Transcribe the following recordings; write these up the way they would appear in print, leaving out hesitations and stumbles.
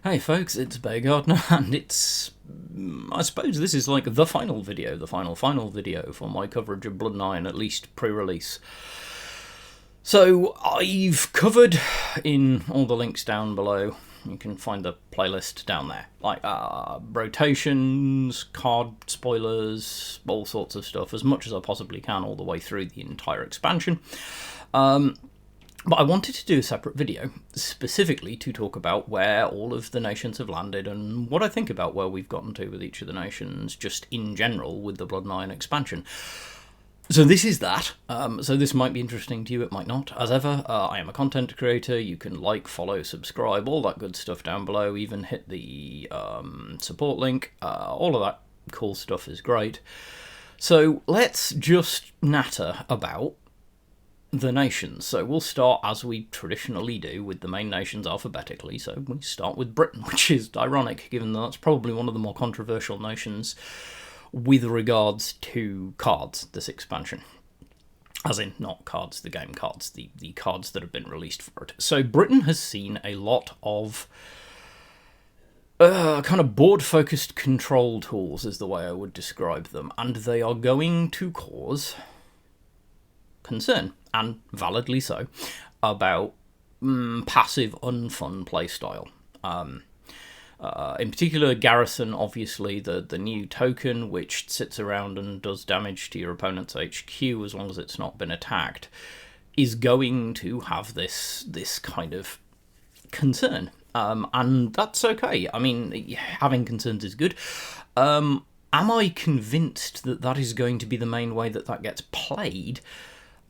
Hey folks, it's Gardener, and I suppose this is like the final video, the final video for my coverage of Blood and Iron, at least pre-release. So, I've covered in all the links down below, you can find the playlist down there, like rotations, card spoilers, all sorts of stuff, as much as I possibly can, all the way through the entire expansion. But I wanted to do a separate video, specifically to talk about where all of the nations have landed and what I think about where we've gotten to with each of the nations, just in general, with the Blood and Iron expansion. So this is that. So this might be interesting to you, it might not. As ever, I am a content creator. You can like, follow, subscribe, all that good stuff down below. Even hit the support link. All of that cool stuff is great. So let's just natter about the nations. So we'll start, as we traditionally do, with the main nations alphabetically. So we start with Britain, which is ironic, given that that's probably one of the more controversial nations with regards to cards, this expansion. As in, not cards, the game cards, the cards that have been released for it. So Britain has seen a lot of kind of board-focused control tools, is the way I would describe them, and they are going to cause concern, and validly so, about passive, unfun playstyle. In particular, Garrison, obviously, the new token, which sits around and does damage to your opponent's HQ as long as it's not been attacked, is going to have this kind of concern. And that's okay. I mean, having concerns is good. Am I convinced that that is going to be the main way that gets played?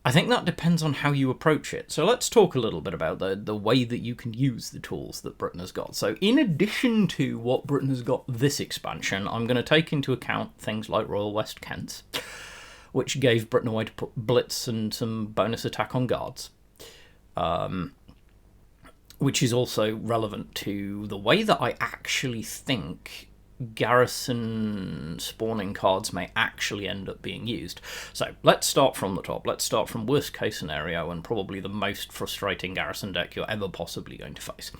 I think that depends on how you approach it. So let's talk a little bit about the way that you can use the tools that Britain has got. So in addition to what Britain has got this expansion, I'm going to take into account things like Royal West Kents, which gave Britain a way to put Blitz and some bonus attack on guards, which is also relevant to the way that I actually think Garrison spawning cards may actually end up being used. So let's start from the top. Let's start from worst case scenario and probably the most frustrating Garrison deck you're ever possibly going to face,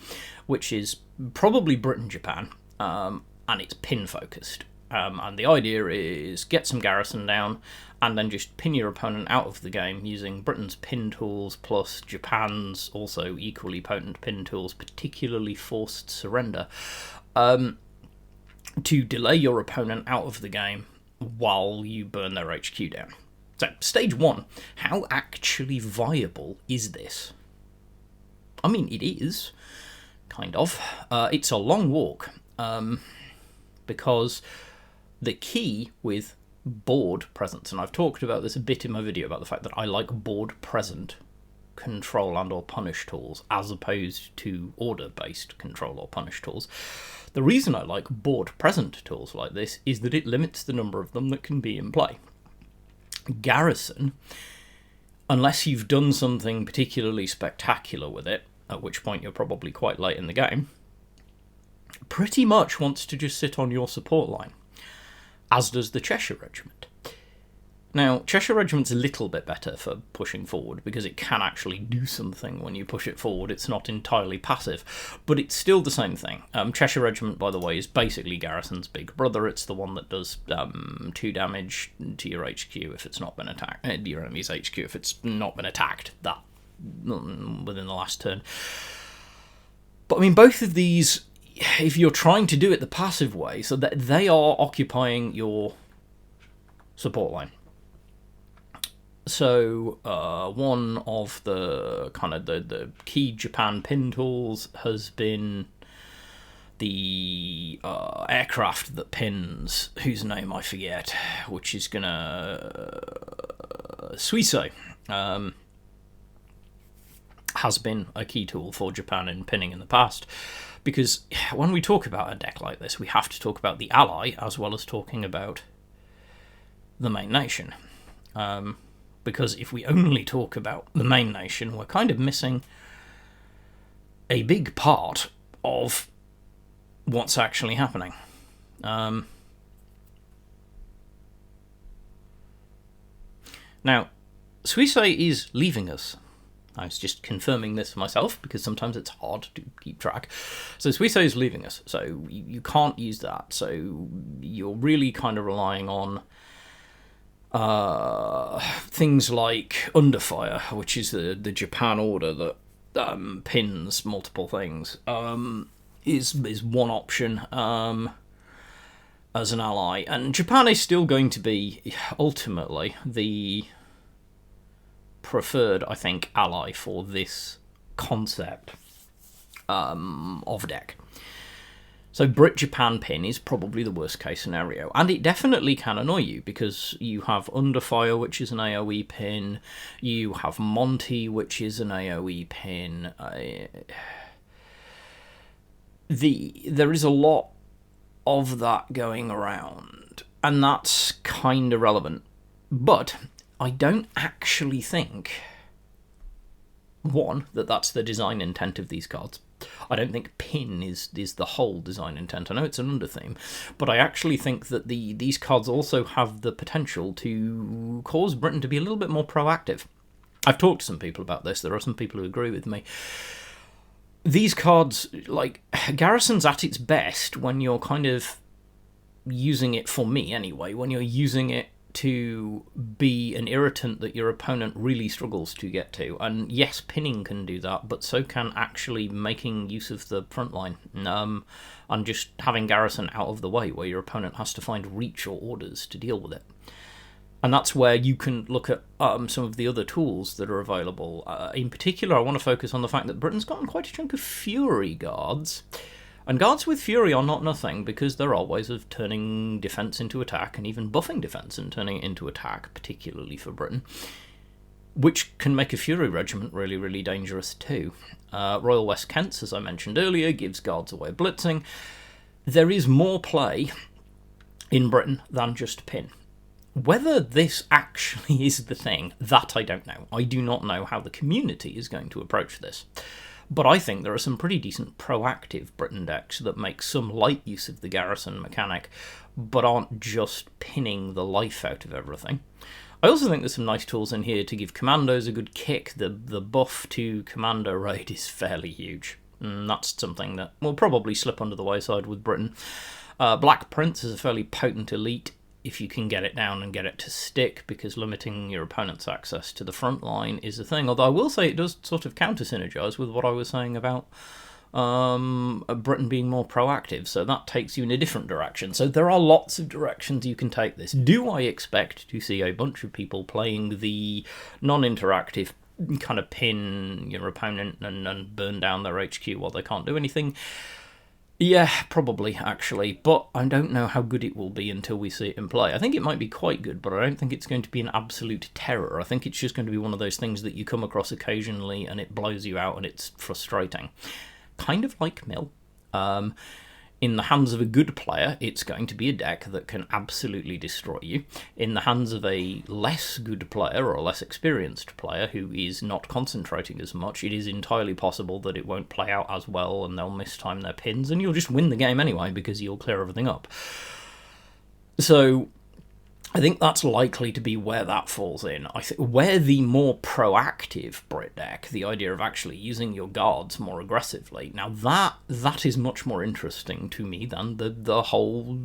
which is probably Britain-Japan, and it's pin focused. And the idea is get some Garrison down and then just pin your opponent out of the game using Britain's pin tools plus Japan's also equally potent pin tools, particularly Forced Surrender, to delay your opponent out of the game while you burn their HQ down. So, stage one, how actually viable is this? I mean, it is, kind of. It's a long walk, because the key with board presence, and I've talked about this a bit in my video about the fact that I like board present control and or punish tools as opposed to order-based control or punish tools. The reason I like board present tools like this is that it limits the number of them that can be in play. Garrison, unless you've done something particularly spectacular with it, at which point you're probably quite late in the game, pretty much wants to just sit on your support line, as does the Cheshire Regiment. Now, Cheshire Regiment's a little bit better for pushing forward, because it can actually do something when you push it forward. It's not entirely passive, but it's still the same thing. Cheshire Regiment, by the way, is basically Garrison's big brother. It's the one that does 2 damage to your HQ if it's not been attacked, your enemy's HQ if it's not been attacked that within the last turn. But I mean, both of these, if you're trying to do it the passive way, so that they are occupying your support line. So one of the kind of the key Japan pin tools has been the aircraft that pins, whose name I forget, which is gonna Suisei, has been a key tool for Japan in pinning in the past. Because when we talk about a deck like this, we have to talk about the ally as well as talking about the main nation. Because if we only talk about the main nation, we're kind of missing a big part of what's actually happening. Now, Suisei is leaving us. I was just confirming this for myself because sometimes it's hard to keep track. So Suiso is leaving us, so you can't use that. So you're really kind of relying on things like Underfire, which is the Japan order that pins multiple things, is one option as an ally. And Japan is still going to be, ultimately, the preferred, I think, ally for this concept of deck. So Brit-Japan pin is probably the worst case scenario, and it definitely can annoy you because you have Underfire, which is an AoE pin, you have Monty, which is an AoE pin. There is a lot of that going around, and that's kind of relevant, but I don't actually think, one, that that's the design intent of these cards. I don't think pin is the whole design intent. I know it's an under-theme, but I actually think that these cards also have the potential to cause Britain to be a little bit more proactive. I've talked to some people about this. There are some people who agree with me. These cards, like, Garrison's at its best when you're kind of using it, for me anyway, when you're using it to be an irritant that your opponent really struggles to get to. And yes, pinning can do that, but so can actually making use of the front line, and just having Garrison out of the way where your opponent has to find reach or orders to deal with it. And that's where you can look at some of the other tools that are available. In particular, I want to focus on the fact that Britain's gotten quite a chunk of Fury guards. And guards with Fury are not nothing, because there are ways of turning defence into attack, and even buffing defence and turning it into attack, particularly for Britain, which can make a Fury regiment really, really dangerous too. Royal West Kents, as I mentioned earlier, gives guards away blitzing. There is more play in Britain than just pin. Whether this actually is the thing, that I don't know. I do not know how the community is going to approach this. But I think there are some pretty decent proactive Britain decks that make some light use of the Garrison mechanic, but aren't just pinning the life out of everything. I also think there's some nice tools in here to give commandos a good kick. The buff to Commando Raid is fairly huge. That's something that will probably slip under the wayside with Britain. Black Prince is a fairly potent elite if you can get it down and get it to stick, because limiting your opponent's access to the front line is a thing. Although I will say it does sort of counter-synergise with what I was saying about Britain being more proactive, so that takes you in a different direction. So there are lots of directions you can take this. Do I expect to see a bunch of people playing the non-interactive kind of pin your opponent and burn down their HQ while they can't do anything? Yeah, probably, actually, but I don't know how good it will be until we see it in play. I think it might be quite good, but I don't think it's going to be an absolute terror. I think it's just going to be one of those things that you come across occasionally and it blows you out and it's frustrating. Kind of like Mill. In the hands of a good player, it's going to be a deck that can absolutely destroy you. In the hands of a less good player or a less experienced player who is not concentrating as much, it is entirely possible that it won't play out as well and they'll mistime their pins and you'll just win the game anyway because you'll clear everything up. So I think that's likely to be where that falls in. I think where the more proactive Brit deck, the idea of actually using your guards more aggressively, now that is much more interesting to me than the whole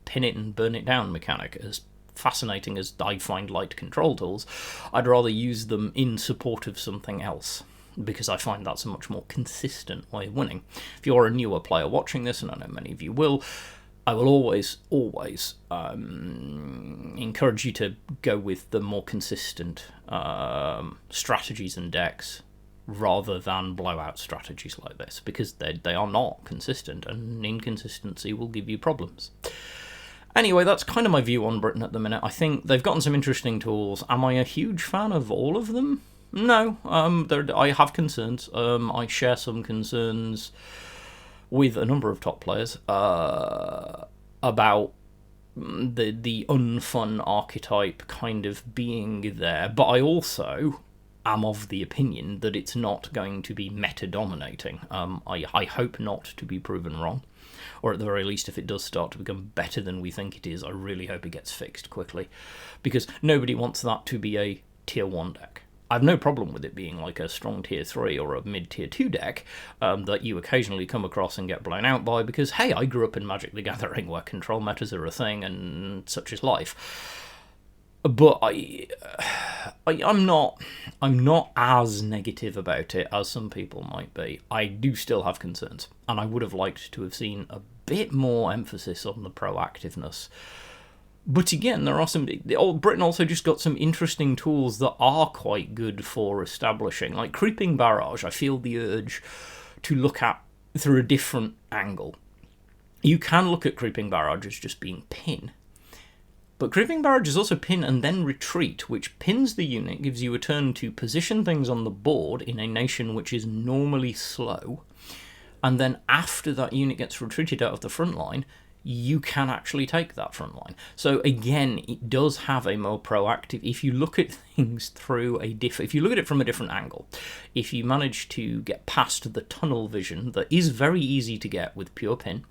pin it and burn it down mechanic. As fascinating as I find light control tools, I'd rather use them in support of something else, because I find that's a much more consistent way of winning. If you're a newer player watching this, and I know many of you will, I will always encourage you to go with the more consistent strategies and decks rather than blowout strategies like this, because they are not consistent, and inconsistency will give you problems. Anyway, that's kind of my view on Britain at the minute. I think they've gotten some interesting tools. Am I a huge fan of all of them? No. I have concerns. I share some concerns with a number of top players about the unfun archetype kind of being there, but I also am of the opinion that it's not going to be meta-dominating. I hope not to be proven wrong, or at the very least, if it does start to become better than we think it is, I really hope it gets fixed quickly, because nobody wants that to be a tier 1 deck. I've no problem with it being like a strong tier 3 or a mid tier 2 deck that you occasionally come across and get blown out by, because, hey, I grew up in Magic the Gathering where control metas are a thing and such is life. But I'm not as negative about it as some people might be. I do still have concerns, and I would have liked to have seen a bit more emphasis on the proactiveness. But again, there are some. Britain also just got some interesting tools that are quite good for establishing, like Creeping Barrage. I feel the urge to look at through a different angle. You can look at Creeping Barrage as just being pin. But Creeping Barrage is also pin and then retreat, which pins the unit, gives you a turn to position things on the board in a nation which is normally slow, and then after that unit gets retreated out of the front line, you can actually take that front line. So again, it does have a more proactive, if you look at things through if you look at it from a different angle, if you manage to get past the tunnel vision that is very easy to get with pure pin.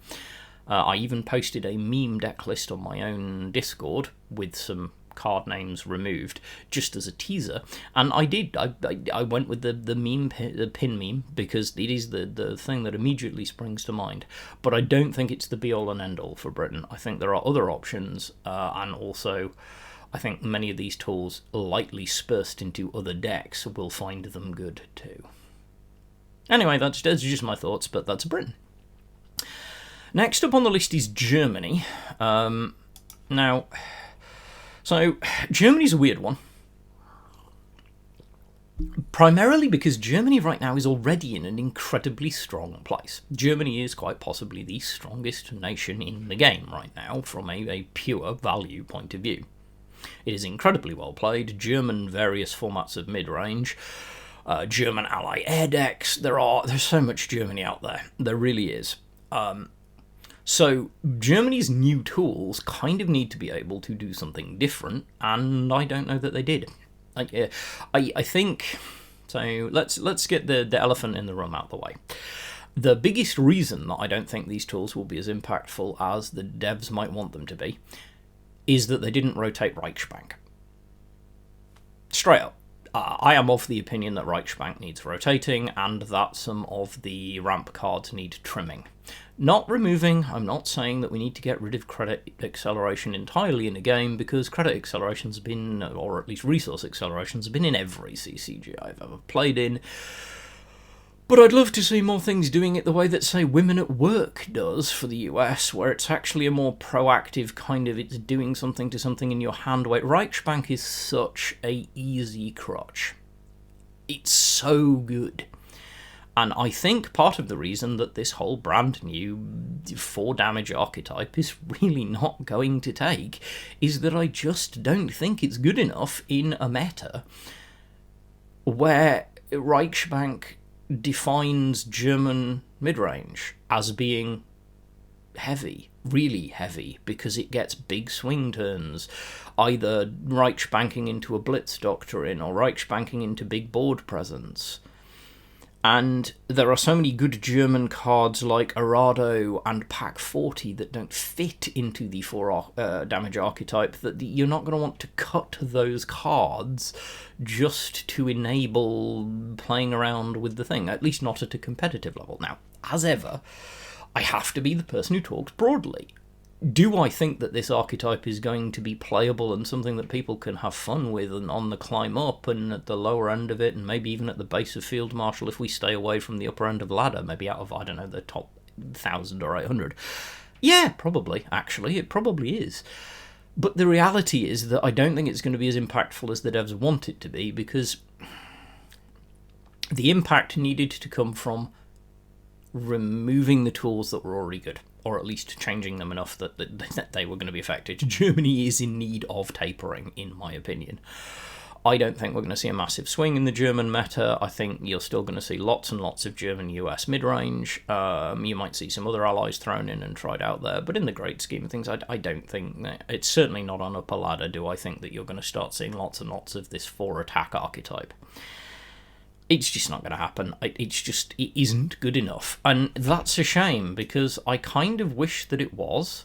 I even posted a meme deck list on my own Discord with some card names removed, just as a teaser, and I did. I went with the pin meme because it is the thing that immediately springs to mind. But I don't think it's the be-all and end-all for Britain. I think there are other options, and also I think many of these tools, lightly spersed into other decks, will find them good too. Anyway, that's just my thoughts, but that's Britain. Next up on the list is Germany. Now, so Germany's a weird one. Primarily because Germany right now is already in an incredibly strong place. Germany is quite possibly the strongest nation in the game right now from a pure value point of view. It is incredibly well played. German various formats of mid-range. German ally air decks. There's so much Germany out there. There really is. So Germany's new tools kind of need to be able to do something different, and I don't know that they did. I think so. Let's get the elephant in the room out of the way. The biggest reason that I don't think these tools will be as impactful as the devs might want them to be is that they didn't rotate Reichsbank. Straight up. I am of the opinion that Reichsbank needs rotating and that some of the ramp cards need trimming. Not removing, I'm not saying that we need to get rid of credit acceleration entirely in a game, because credit acceleration's been, or at least resource acceleration's been in every CCG I've ever played in. But I'd love to see more things doing it the way that, say, Women at Work does for the US, where it's actually a more proactive kind of, it's doing something to something in your hand way. Reichsbank is such a easy crutch. It's so good. And I think part of the reason that this whole brand new 4 damage archetype is really not going to take is that I just don't think it's good enough in a meta where Reichsbank defines German midrange as being heavy, really heavy, because it gets big swing turns, either Reichsbanking into a Blitz Doctrine or Reichsbanking into big board presence. And there are so many good German cards like Arado and Pack 40 that don't fit into the 4 damage archetype that you're not going to want to cut those cards just to enable playing around with the thing, at least not at a competitive level. Now, as ever, I have to be the person who talks broadly. Do I think that this archetype is going to be playable and something that people can have fun with and on the climb up and at the lower end of it and maybe even at the base of Field Marshal if we stay away from the upper end of ladder, maybe out of, I don't know, the top 1,000 or 800? Yeah, probably, actually. It probably is. But the reality is that I don't think it's going to be as impactful as the devs want it to be, because the impact needed to come from removing the tools that were already good, or at least changing them enough that they were going to be affected. Germany is in need of tapering, in my opinion. I don't think we're going to see a massive swing in the German meta. I think you're still going to see lots and lots of German-US mid-range. You might see some other allies thrown in and tried out there, but in the great scheme of things, I don't think it's certainly not on upper ladder. Do I think that you're going to start seeing lots and lots of this 4-attack archetype? It's just not going to happen. It isn't good enough. And that's a shame, because I kind of wish that it was.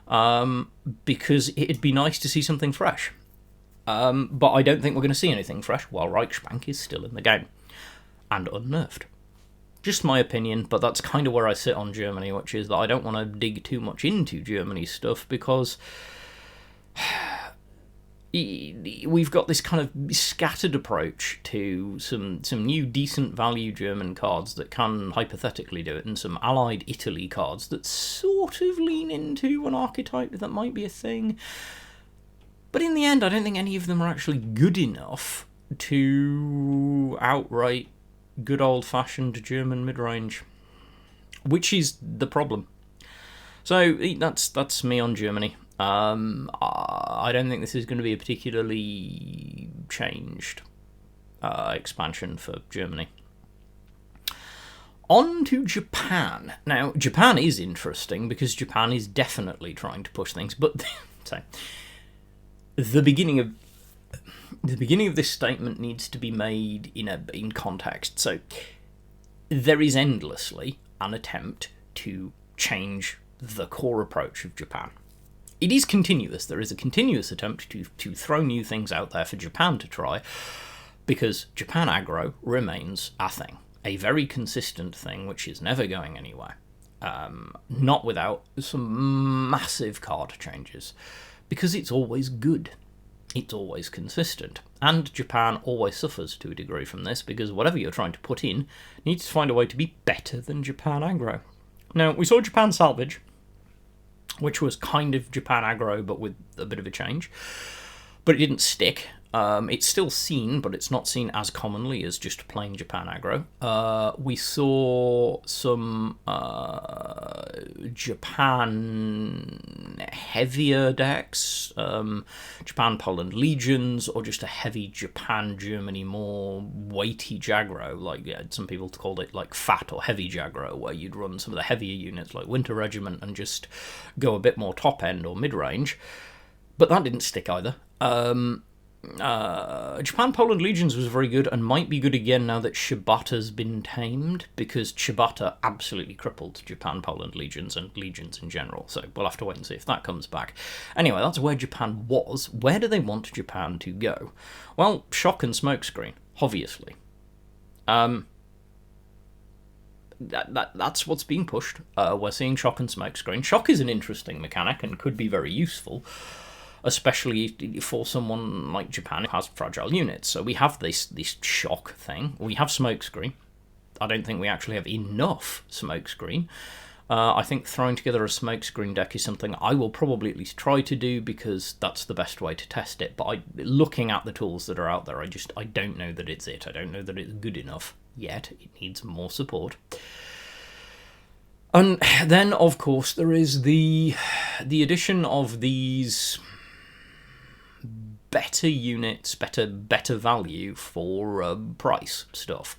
Because it'd be nice to see something fresh. But I don't think we're going to see anything fresh while Reichsbank is still in the game and unnerved. Just my opinion, but that's kind of where I sit on Germany, which is that I don't want to dig too much into Germany's stuff because we've got this kind of scattered approach to some new decent value German cards that can hypothetically do it, and some allied Italy cards that sort of lean into an archetype that might be a thing. But in the end, I don't think any of them are actually good enough to outright good old-fashioned German mid-range, which is the problem. So that's me on Germany. I don't think this is going to be a particularly changed expansion for Germany. On to Japan. Now, Japan is interesting because Japan is definitely trying to push things, but so the beginning of this statement needs to be made in context. So there is endlessly an attempt to change the core approach of Japan. It is continuous. There is a continuous attempt to throw new things out there for Japan to try, because Japan aggro remains a thing, a very consistent thing which is never going anywhere. Not without some massive card changes, because it's always good. It's always consistent. And Japan always suffers to a degree from this, because whatever you're trying to put in needs to find a way to be better than Japan aggro. Now, we saw Japan Salvage, which was kind of Japan aggro, but with a bit of a change. But it didn't stick. It's still seen, but it's not seen as commonly as just plain Japan aggro. We saw some Japan heavier decks, Japan Poland Legions, or just a heavy Japan Germany more weighty Jagro. Like, yeah, some people called it like fat or heavy Jagro, where you'd run some of the heavier units like Winter Regiment and just go a bit more top end or mid range. But that didn't stick either. Japan Poland Legions was very good and might be good again now that Shibata's been tamed, because Shibata absolutely crippled Japan Poland Legions and Legions in general, so we'll have to wait and see if that comes back. Anyway, that's where Japan was. Where do they want Japan to go? Well, Shock and Smokescreen, obviously. That's what's being pushed. We're seeing Shock and Smokescreen. Shock is an interesting mechanic and could be very useful, especially for someone like Japan who has fragile units. So we have this shock thing. We have Smokescreen. I don't think we actually have enough Smokescreen. I think throwing together a Smokescreen deck is something I will probably at least try to do, because that's the best way to test it. But looking at the tools that are out there, I don't know that it's it. I don't know that it's good enough yet. It needs more support. And then, of course, there is the addition of these better units, better value for price stuff.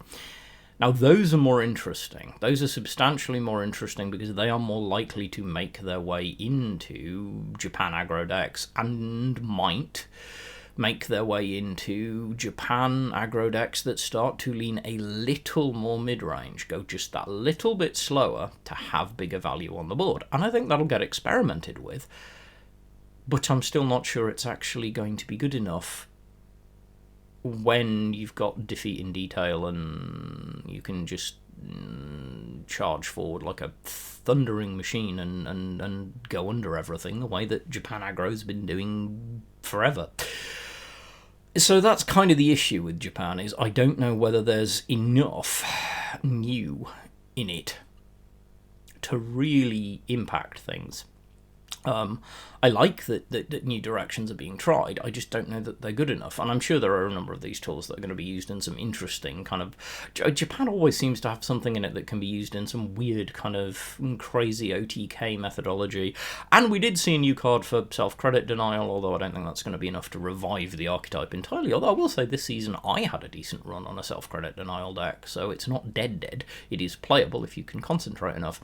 Now, those are more interesting. Those are substantially more interesting because they are more likely to make their way into Japan aggro decks, and might make their way into Japan aggro decks that start to lean a little more mid-range, go just that little bit slower to have bigger value on the board. And I think that'll get experimented with. But I'm still not sure it's actually going to be good enough when you've got defeat in detail and you can just charge forward like a thundering machine and go under everything, the way that Japan aggro's been doing forever. So that's kind of the issue with Japan, is I don't know whether there's enough new in it to really impact things. I like that new directions are being tried. I just don't know that they're good enough. And I'm sure there are a number of these tools that are going to be used in some interesting kind of... Japan always seems to have something in it that can be used in some weird kind of crazy OTK methodology. And we did see a new card for self-credit denial, although I don't think that's going to be enough to revive the archetype entirely. Although I will say this season I had a decent run on a self-credit denial deck, so it's not dead. It is playable if you can concentrate enough.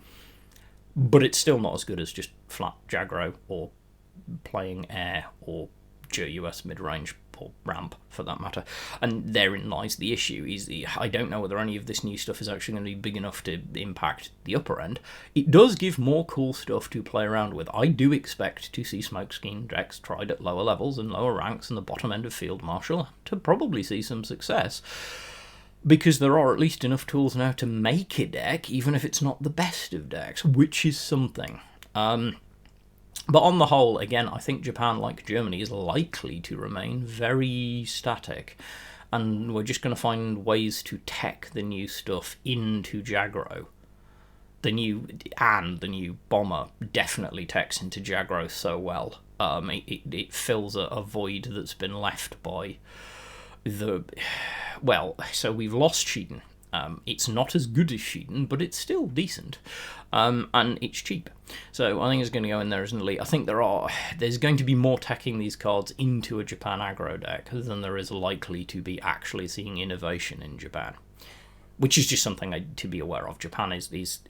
But it's still not as good as just flat Jagro or playing air or US mid-range or ramp for that matter. And therein lies the issue, is I don't know whether any of this new stuff is actually going to be big enough to impact the upper end. It does give more cool stuff to play around with. I do expect to see Smokescreen decks tried at lower levels and lower ranks and the bottom end of Field Marshal to probably see some success, because there are at least enough tools now to make a deck, even if it's not the best of decks, which is something. But on the whole, again, I think Japan, like Germany, is likely to remain very static. And we're just going to find ways to tech the new stuff into Jagro. The new Bomber definitely techs into Jagro so well. It fills a void that's been left by the... Well, so we've lost Sheetan. It's not as good as Sheetan, but it's still decent. And it's cheap. So I think it's going to go in there as an elite. I think there's going to be more teching these cards into a Japan aggro deck than there is likely to be actually seeing innovation in Japan. Which is just something to be aware of. Japan is these...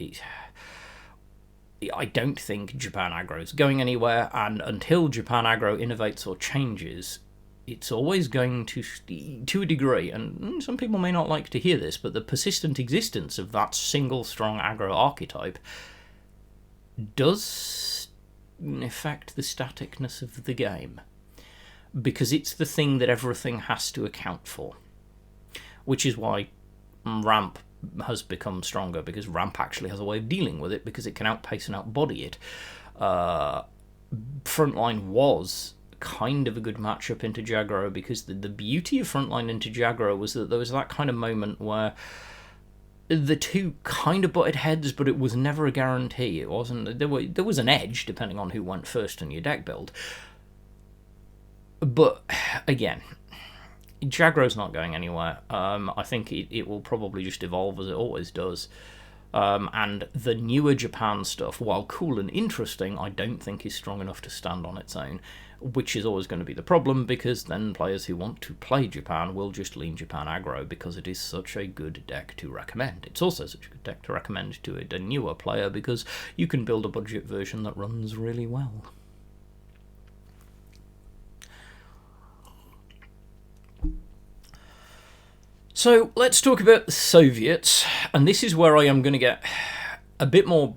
I don't think Japan aggro is going anywhere, and until Japan aggro innovates or changes, it's always going to a degree, and some people may not like to hear this, but the persistent existence of that single strong aggro archetype does affect the staticness of the game, because it's the thing that everything has to account for, which is why ramp has become stronger, because ramp actually has a way of dealing with it, because it can outpace and outbody it. Frontline was kind of a good matchup into Jagro, because the beauty of Frontline into Jagro was that there was that kind of moment where the two kind of butted heads, but it was never a guarantee. It wasn't. There was an edge depending on who went first in your deck build. But again, Jagro's not going anywhere. I think it will probably just evolve as it always does. And the newer Japan stuff, while cool and interesting, I don't think is strong enough to stand on its own, which is always going to be the problem, because then players who want to play Japan will just lean Japan aggro, because it is such a good deck to recommend. It's also such a good deck to recommend to a newer player, because you can build a budget version that runs really well. So let's talk about the Soviets, and this is where I am going to get a bit more...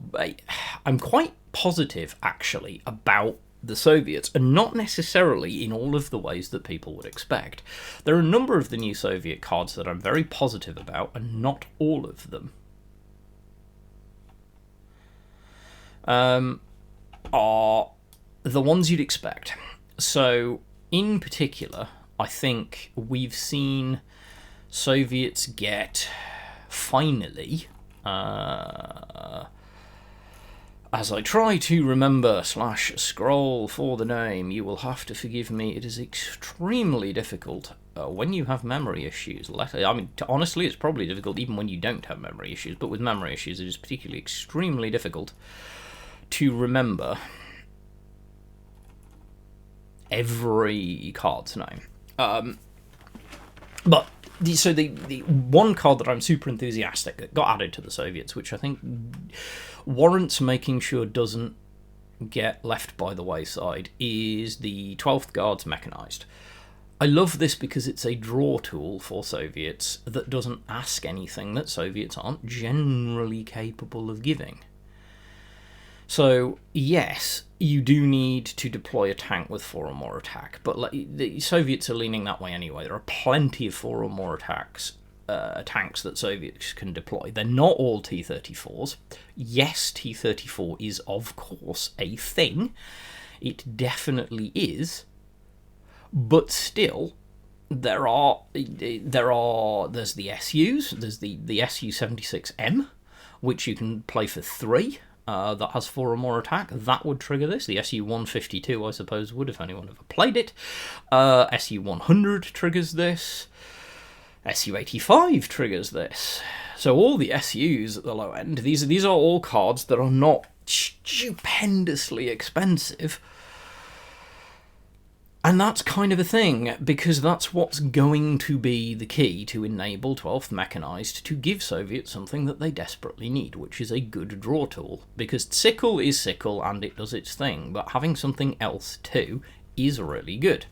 I'm quite positive, actually, about the Soviets, and not necessarily in all of the ways that people would expect. There are a number of the new Soviet cards that I'm very positive about, and not all of them are the ones you'd expect. So, in particular, I think we've seen Soviets get, finally, as I try to remember / scroll for the name, you will have to forgive me, it is extremely difficult when you have memory issues. Honestly, it's probably difficult even when you don't have memory issues, but with memory issues it is particularly extremely difficult to remember every card's name. But so the one card that I'm super enthusiastic that got added to the Soviets, which I think warrants making sure doesn't get left by the wayside, is the 12th Guards Mechanized. I love this because it's a draw tool for Soviets that doesn't ask anything that Soviets aren't generally capable of giving. So, yes, you do need to deploy a tank with 4 or more attack, but the Soviets are leaning that way anyway. There are plenty of 4 or more tanks that Soviets can deploy. They're not all T-34s. Yes, T-34 is, of course, a thing. It definitely is. But still, there's the SUs, there's the SU-76M, which you can play for 3. That has 4 or more attack. That would trigger this. The SU-152, I suppose, would, if anyone ever played it. SU-100 triggers this. SU-85 triggers this. So all the SUs at the low end, these are all cards that are not stupendously expensive. And that's kind of a thing, because that's what's going to be the key to enable 12th Mechanized to give Soviets something that they desperately need, which is a good draw tool. Because Sickle is Sickle and it does its thing, but having something else too is really good.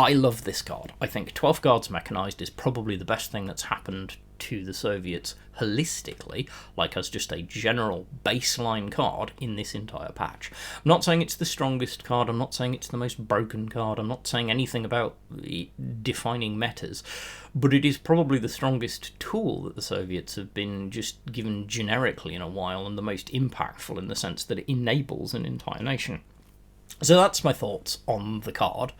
I love this card. I think 12 Guards Mechanized is probably the best thing that's happened to the Soviets holistically, like as just a general baseline card in this entire patch. I'm not saying it's the strongest card, I'm not saying it's the most broken card, I'm not saying anything about defining metas, but it is probably the strongest tool that the Soviets have been just given generically in a while, and the most impactful in the sense that it enables an entire nation. So that's my thoughts on the card.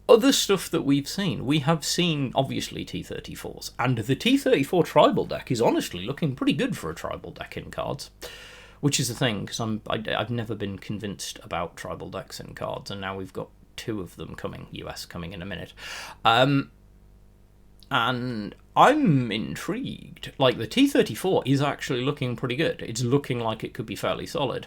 Other stuff that we've seen. We have seen, obviously, T-34s, and the T-34 tribal deck is honestly looking pretty good for a tribal deck in Cards, which is the thing, because I've never been convinced about tribal decks in Cards, and now we've got 2 of them coming, US coming in a minute. And I'm intrigued. Like, the T-34 is actually looking pretty good. It's looking like it could be fairly solid.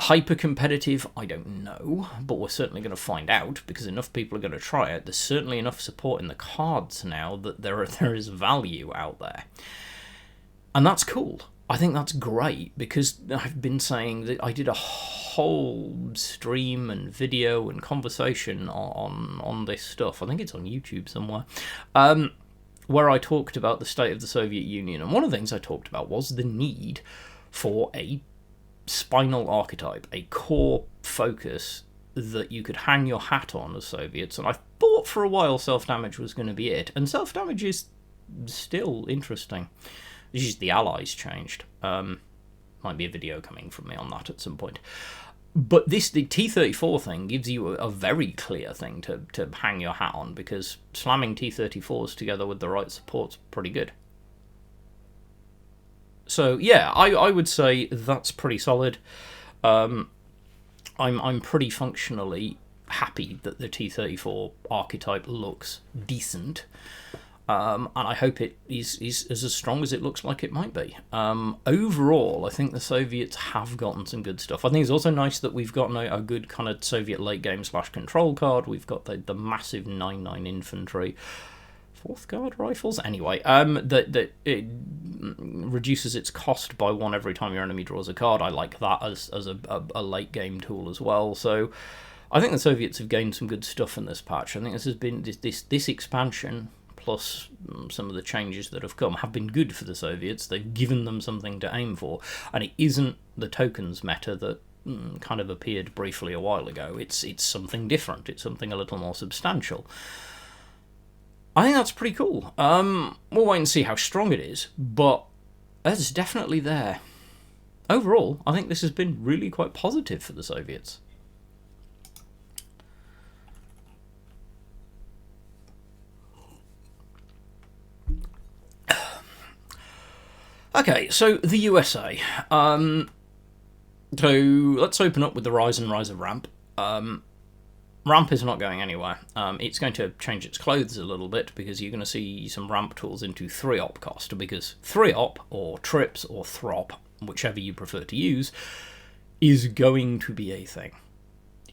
Hyper competitive, I don't know, but we're certainly going to find out because enough people are going to try it. There's certainly enough support in the cards now that there is value out there. And that's cool. I think that's great because I've been saying that I did a whole stream and video and conversation on this stuff. I think it's on YouTube somewhere. Where I talked about the state of the Soviet Union. And one of the things I talked about was the need for a spinal archetype, a core focus that you could hang your hat on as Soviets, and I thought for a while self-damage was going to be it, and self-damage is still interesting. It's just the Allies changed. Might be a video coming from me on that at some point. But the T-34 thing gives you a very clear thing to hang your hat on, because slamming T-34s together with the right support's pretty good. So yeah, I would say that's pretty solid. I'm pretty functionally happy that the T-34 archetype looks decent, and I hope it is as strong as it looks like it might be. Overall, I think the Soviets have gotten some good stuff. I think it's also nice that we've gotten a good kind of Soviet late game / control card. We've got the massive 9/9 infantry. 4th Guard rifles? Anyway, that it reduces its cost by 1 every time your enemy draws a card. I like that as a late game tool as well. So I think the Soviets have gained some good stuff in this patch. I think this has been this expansion plus some of the changes that have come have been good for the Soviets. They've given them something to aim for, and it isn't the tokens meta that kind of appeared briefly a while ago. It's something different. It's something a little more substantial. I think that's pretty cool. We'll wait and see how strong it is, but it's definitely there. Overall, I think this has been really quite positive for the Soviets. Okay, so the USA. So let's open up with the rise and rise of Ramp. Ramp is not going anywhere. It's going to change its clothes a little bit because you're going to see some ramp tools into 3-op cost, because 3-op, or trips, or throp, whichever you prefer to use, is going to be a thing.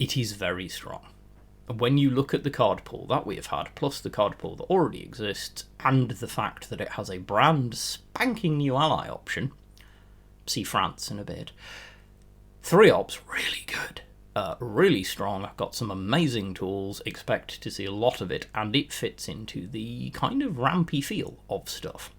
It is very strong. When you look at the card pool that we have had, plus the card pool that already exists, and the fact that it has a brand spanking new ally option, see France in a bit, 3-op's really good. Really strong, got some amazing tools, expect to see a lot of it, and it fits into the kind of rampy feel of stuff.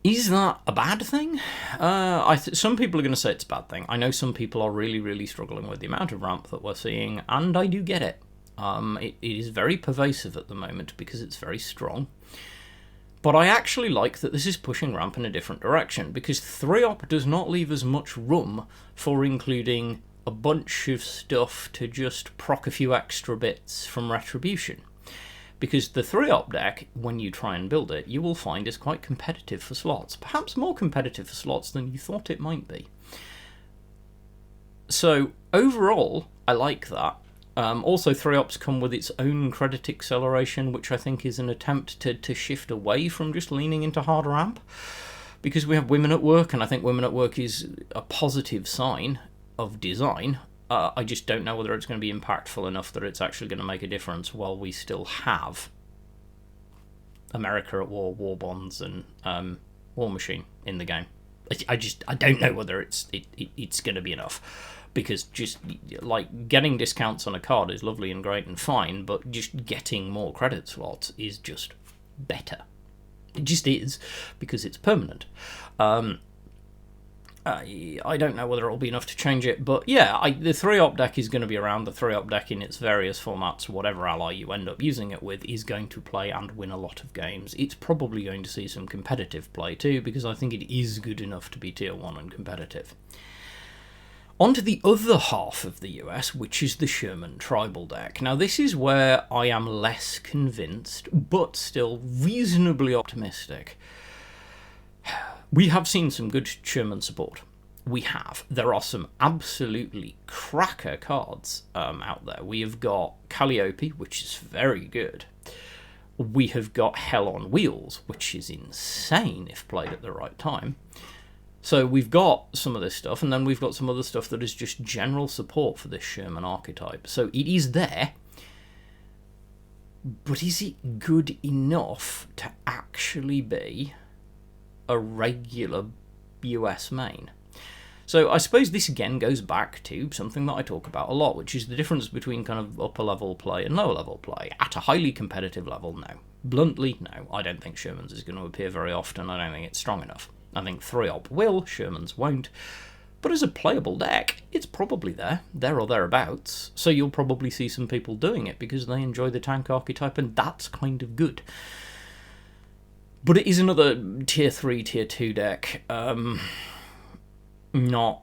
Is that a bad thing? Some people are going to say it's a bad thing. I know some people are really, really struggling with the amount of ramp that we're seeing, and I do get it. It is very pervasive at the moment because it's very strong. But I actually like that this is pushing ramp in a different direction, because 3-op does not leave as much room for including a bunch of stuff to just proc a few extra bits from Retribution. Because the 3-op deck, when you try and build it, you will find is quite competitive for slots. Perhaps more competitive for slots than you thought it might be. So, overall, I like that. Also, 3-ops come with its own credit acceleration, which I think is an attempt to shift away from just leaning into hard ramp. Because we have women at work, and I think women at work is a positive sign of design. I just don't know whether it's going to be impactful enough that it's actually going to make a difference while we still have America at War, War Bonds, and War Machine in the game. I don't know whether it's going to be enough. Because just, like, getting discounts on a card is lovely and great and fine, but just getting more credit slots is just better. It just is, because it's permanent. I don't know whether it'll be enough to change it, but yeah, the 3-op deck is going to be around. The 3-op deck in its various formats, whatever ally you end up using it with, is going to play and win a lot of games. It's probably going to see some competitive play too, because I think it is good enough to be tier 1 and competitive. On to the other half of the US, which is the Sherman Tribal deck. Now, this is where I am less convinced, but still reasonably optimistic. We have seen some good Sherman support. We have. There are some absolutely cracker cards out there. We have got Calliope, which is very good. We have got Hell on Wheels, which is insane if played at the right time. So we've got some of this stuff, and then we've got some other stuff that is just general support for this Sherman archetype. So it is there, but is it good enough to actually be a regular US main? So I suppose this again goes back to something that I talk about a lot, which is the difference between kind of upper level play and lower level play. At a highly competitive level, no. Bluntly, no. I don't think Sherman's is going to appear very often. I don't think it's strong enough. I think 3-op will, Sherman's won't. But as a playable deck, it's probably there or thereabouts. So you'll probably see some people doing it because they enjoy the tank archetype, and that's kind of good. But it is another tier 3, tier 2 deck. Not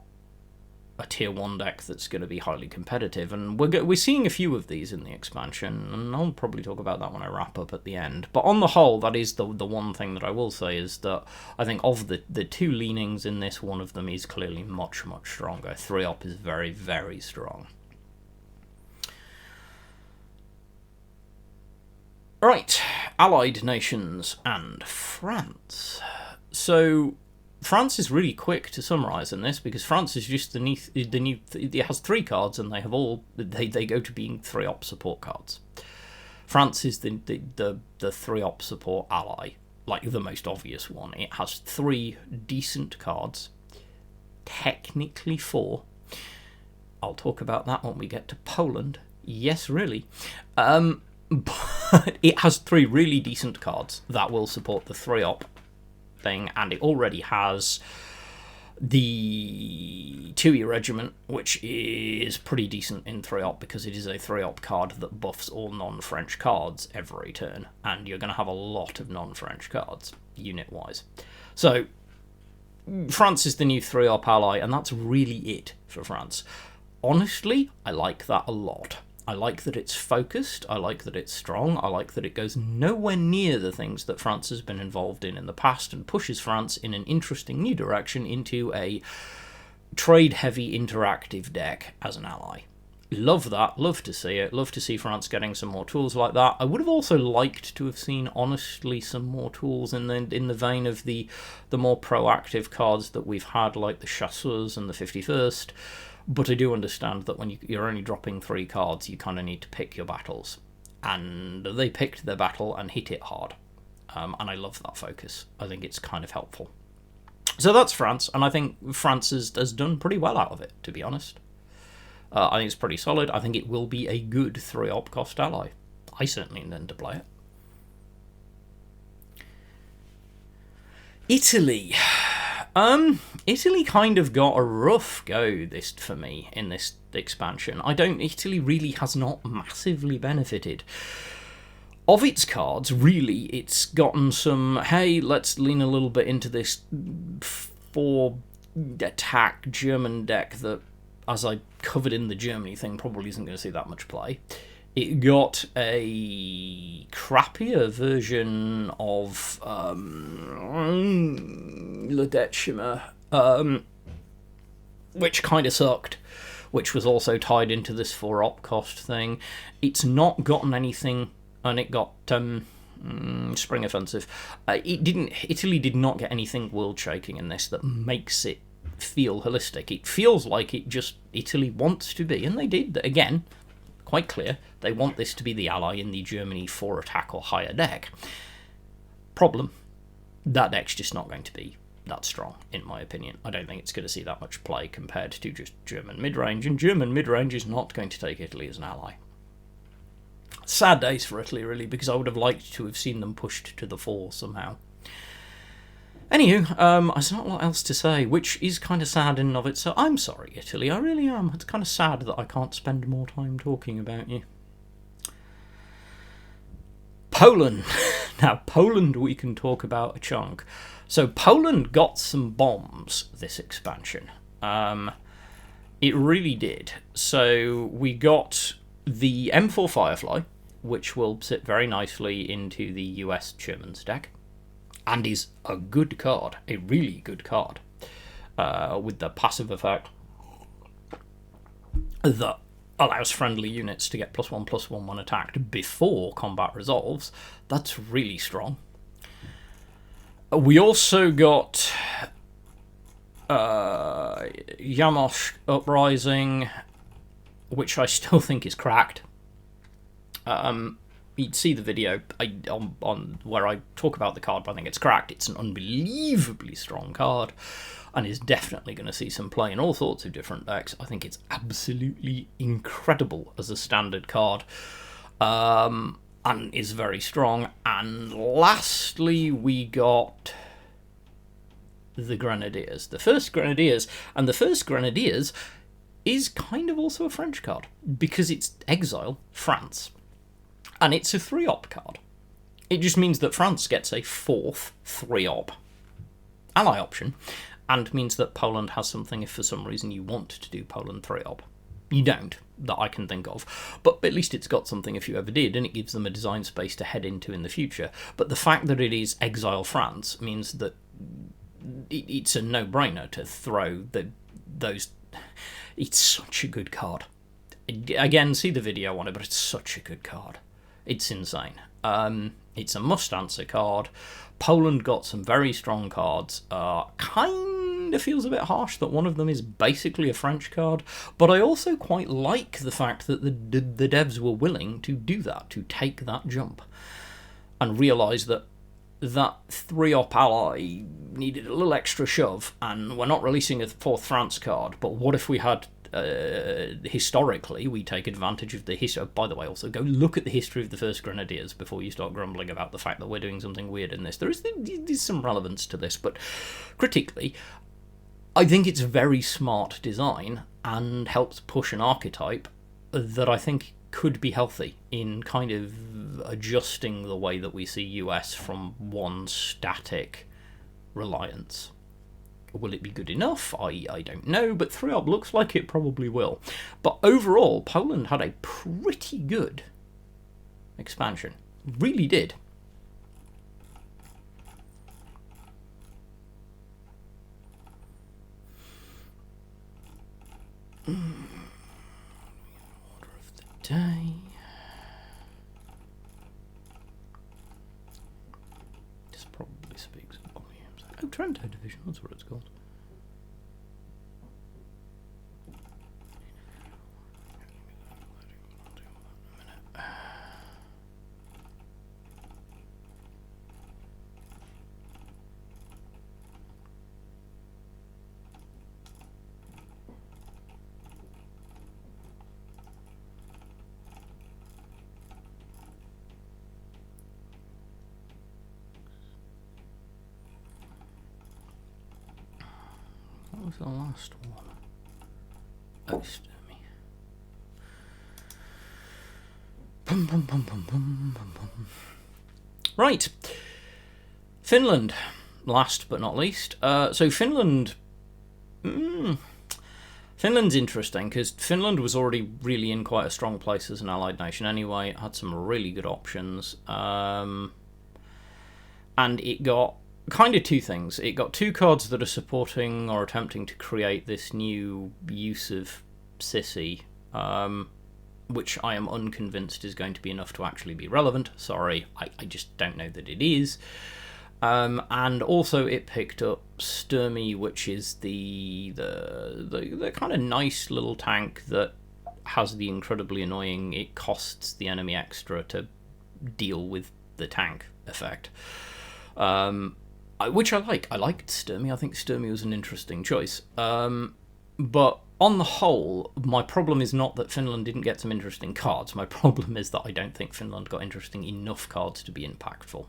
a tier 1 deck that's going to be highly competitive, and we're seeing a few of these in the expansion, and I'll probably talk about that when I wrap up at the end. But on the whole, that is the one thing that I will say, is that I think of the two leanings in this, one of them is clearly much, much stronger. 3-op is very, very strong. Right, Allied nations and France. So France is really quick to summarise in this, because France is just the new. It has 3 cards, and they go to being 3-op support cards. France is the 3-op support ally, like the most obvious one. It has 3 decent cards, technically 4. I'll talk about that when we get to Poland. Yes, really. But it has 3 really decent cards that will support the 3-op thing, and it already has the Tui Regiment, which is pretty decent in 3-op because it is a 3-op card that buffs all non-French cards every turn, and you're going to have a lot of non-French cards, unit-wise. So, France is the new 3-op ally, and that's really it for France. Honestly, I like that a lot. I like that it's focused, I like that it's strong, I like that it goes nowhere near the things that France has been involved in the past, and pushes France in an interesting new direction into a trade-heavy interactive deck as an ally. Love that, love to see it, love to see France getting some more tools like that. I would have also liked to have seen, honestly, some more tools in the vein of the more proactive cards that we've had, like the Chasseurs and the 51st. But I do understand that when you're only dropping 3 cards, you kind of need to pick your battles. And they picked their battle and hit it hard. And I love that focus. I think it's kind of helpful. So that's France, and I think France has done pretty well out of it, to be honest. I think it's pretty solid. I think it will be a good 3-op cost ally. I certainly intend to play it. Italy. Italy kind of got a rough go for me in this expansion. Italy really has not massively benefited of its cards, really. It's gotten some, hey, let's lean a little bit into this 4-attack German deck that, as I covered in the Germany thing, probably isn't going to see that much play. It got a crappier version of Le Decima, which kind of sucked, which was also tied into this 4-op cost thing. It's not gotten anything, and it got Spring Offensive. Italy did not get anything world-shaking in this that makes it feel holistic. It feels like Italy wants to be, and they did, again, quite clear, they want this to be the ally in the Germany 4-attack or higher deck. Problem, that deck's just not going to be that's strong, in my opinion. I don't think it's going to see that much play compared to just German mid-range, and German mid-range is not going to take Italy as an ally. Sad days for Italy, really, because I would have liked to have seen them pushed to the fore somehow. Anywho, there's not a lot else to say, which is kind of sad in and of itself. I'm sorry, Italy, I really am. It's kind of sad that I can't spend more time talking about you. Poland. Now, Poland we can talk about a chunk. So Poland got some bombs this expansion. It really did. So we got the M4 Firefly, which will sit very nicely into the US Sherman's deck, and is a good card, a really good card, with the passive effect that allows friendly units to get +1/+1 when attacked before combat resolves. That's really strong. We also got Yamosh Uprising, which I still think is cracked. You'd see the video on where I talk about the card, but I think it's cracked. It's an unbelievably strong card, and is definitely going to see some play in all sorts of different decks. I think it's absolutely incredible as a standard card, and is very strong. And lastly, we got the Grenadiers. The first Grenadiers, and the first Grenadiers is kind of also a French card, because it's Exile France. And it's a 3-op card. It just means that France gets a 4th 3-op ally option, and means that Poland has something if for some reason you want to do Poland 3-op. You don't, that I can think of, but at least it's got something if you ever did, and it gives them a design space to head into in the future. But the fact that it is Exile France means that it's a no-brainer to throw those. It's such a good card. Again, see the video on it, but it's such a good card. It's insane. It's a must-answer card. Poland got some very strong cards. Kind of feels a bit harsh that one of them is basically a French card, but I also quite like the fact that the devs were willing to do that, to take that jump, and realise that 3-op ally needed a little extra shove, and we're not releasing a 4th France card, but what if we had historically, we take advantage of the history. By the way, also go look at the history of the first Grenadiers before you start grumbling about the fact that we're doing something weird in this. There's some relevance to this, but critically, I think it's very smart design and helps push an archetype that I think could be healthy in kind of adjusting the way that we see US from one static reliance. Will it be good enough? I don't know, but 3-op looks like it probably will. But overall, Poland had a pretty good expansion. Really did. Order of the day. This probably speaks volumes. Oh, Trento Division, that's what it's called. What was the last one? Oh, Sturmy. Bum, bum, bum, bum, bum, bum, bum. Right. Finland, last but not least. So Finland... Finland's interesting, because Finland was already really in quite a strong place as an allied nation anyway. It had some really good options. And it got kind of two things. It got two cards that are supporting or attempting to create this new use of Sissy, which I am unconvinced is going to be enough to actually be relevant. Sorry, I just don't know that it is. And also it picked up Sturmy, which is the kind of nice little tank that has the incredibly annoying it costs the enemy extra to deal with the tank effect. which I like. I liked Sturmy. I think Sturmy was an interesting choice. But on the whole, my problem is not that Finland didn't get some interesting cards. My problem is that I don't think Finland got interesting enough cards to be impactful.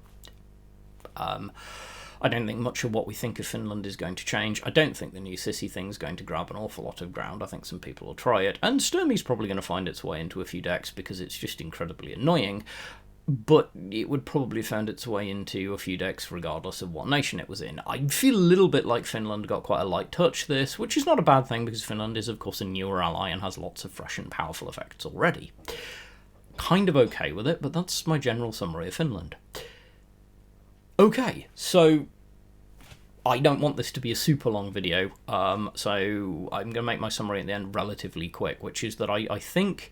I don't think much of what we think of Finland is going to change. I don't think the new Sissy thing's going to grab an awful lot of ground. I think some people will try it. And Sturmy's probably going to find its way into a few decks because it's just incredibly annoying. But it would probably found its way into a few decks regardless of what nation it was in. I feel a little bit like Finland got quite a light touch this, which is not a bad thing because Finland is, of course, a newer ally and has lots of fresh and powerful effects already. Kind of okay with it, but that's my general summary of Finland. Okay, so I don't want this to be a super long video, so I'm going to make my summary at the end relatively quick, which is that I think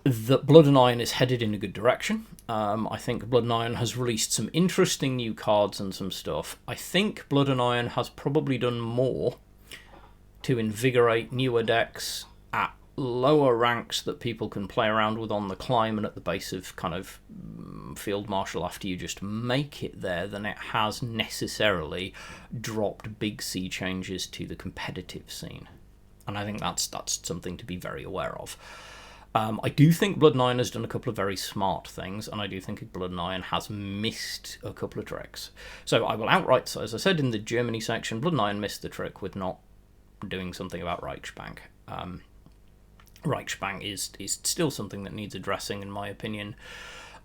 that Blood and Iron is headed in a good direction. I think Blood and Iron has released some interesting new cards and some stuff. I think Blood and Iron has probably done more to invigorate newer decks at lower ranks that people can play around with on the climb and at the base of kind of Field Marshal after you just make it there than it has necessarily dropped big sea changes to the competitive scene. And I think that's something to be very aware of. I do think Blood and Iron has done a couple of very smart things, and I do think Blood and Iron has missed a couple of tricks. So I will outright, so as I said in the Germany section, Blood and Iron missed the trick with not doing something about Reichsbank. Reichsbank is still something that needs addressing, in my opinion.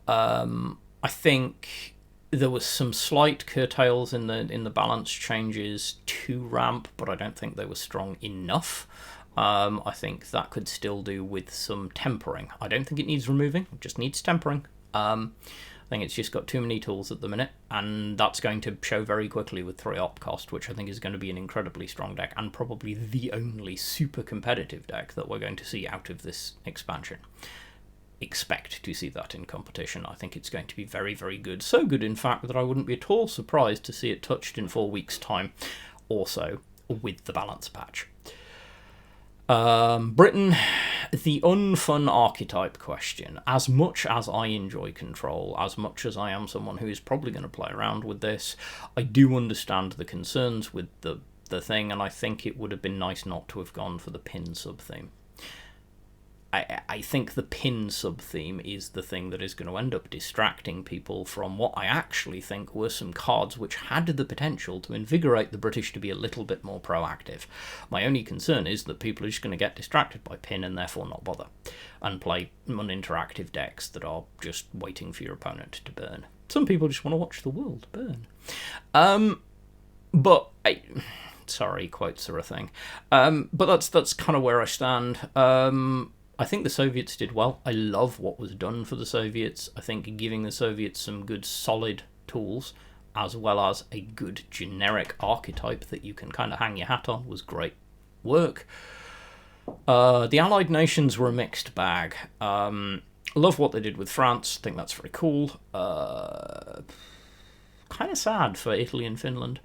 I think there was some slight curtails in the balance changes to ramp, but I don't think they were strong enough. I think that could still do with some tempering. I don't think it needs removing, it just needs tempering. I think it's just got too many tools at the minute, and that's going to show very quickly with 3 op cost, which I think is going to be an incredibly strong deck, and probably the only super competitive deck that we're going to see out of this expansion. Expect to see that in competition. I think it's going to be very, very good. So good, in fact, that I wouldn't be at all surprised to see it touched in 4 weeks' time, also with the balance patch. Britain, the unfun archetype question. As much as I enjoy Control, as much as I am someone who is probably going to play around with this, I do understand the concerns with the thing, and I think it would have been nice not to have gone for the pin sub-theme. I think the pin sub-theme is the thing that is going to end up distracting people from what I actually think were some cards which had the potential to invigorate the British to be a little bit more proactive. My only concern is that people are just going to get distracted by pin and therefore not bother, and play uninteractive decks that are just waiting for your opponent to burn. Some people just want to watch the world burn. Sorry, quotes are a thing. But that's kind of where I stand. I think the Soviets did well. I love what was done for the Soviets. I think giving the Soviets some good solid tools, as well as a good generic archetype that you can kind of hang your hat on, was great work. The Allied nations were a mixed bag. Love what they did with France. I think that's very cool. Kind of sad for Italy and Finland.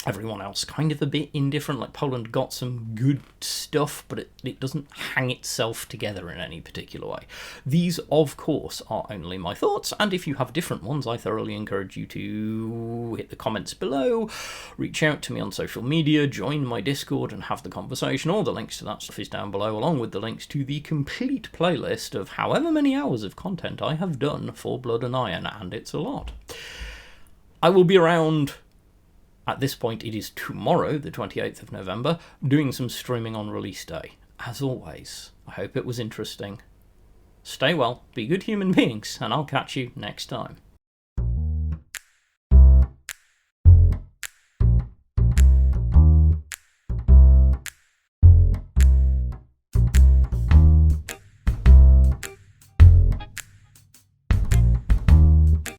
Everyone else kind of a bit indifferent. Like Poland got some good stuff, but it doesn't hang itself together in any particular way. These, of course, are only my thoughts, and if you have different ones, I thoroughly encourage you to hit the comments below, reach out to me on social media, join my Discord and have the conversation. All the links to that stuff is down below, along with the links to the complete playlist of however many hours of content I have done for Blood and Iron, and it's a lot. I will be around. At this point, it is tomorrow, the 28th of November, doing some streaming on release day. As always, I hope it was interesting. Stay well, be good human beings, and I'll catch you next time.